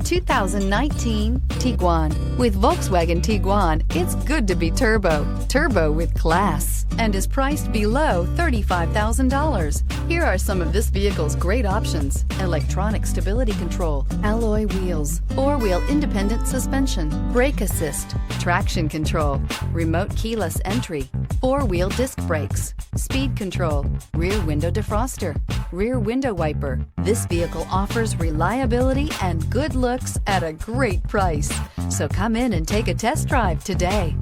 2019 Tiguan. With Volkswagen Tiguan, it's good to be turbo. Turbo with class. And is priced below $35,000. Here are some of this vehicle's great options: electronic stability control, alloy wheels, four-wheel independent suspension, brake assist, traction control, remote keyless entry, four-wheel disc brakes, speed control, rear window defroster, rear window wiper. This vehicle offers reliability and good looks at a great price. So come in and take a test drive today.